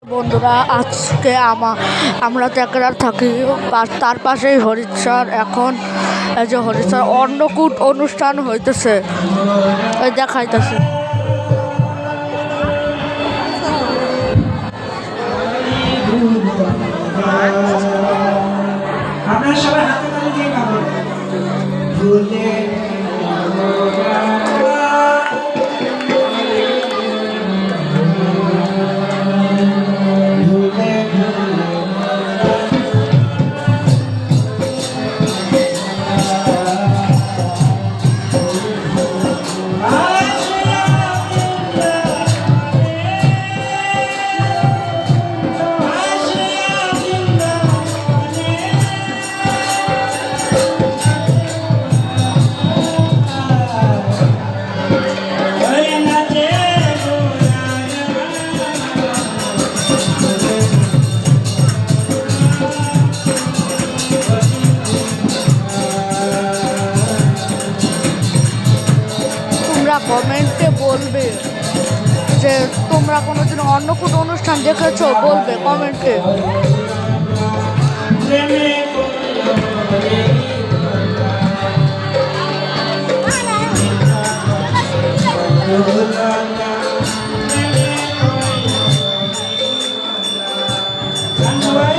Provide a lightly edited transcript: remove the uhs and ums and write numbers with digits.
বন্ধুরা, আজকে আমরা ত্যাকরার থাকি, তার পাশেই হরিৎসর। এখন এই যে হরিৎসর অন্নকূট অনুষ্ঠান হইতেছে, ওই দেখাইতেছে। আপনারা সবাই হাতে তালি দিয়ে গাবেন। কমেন্টে বলবে যে তোমরা কোনোদিন অন্নকূট অনুষ্ঠান দেখেছো, বলবে কমেন্টে। সবাই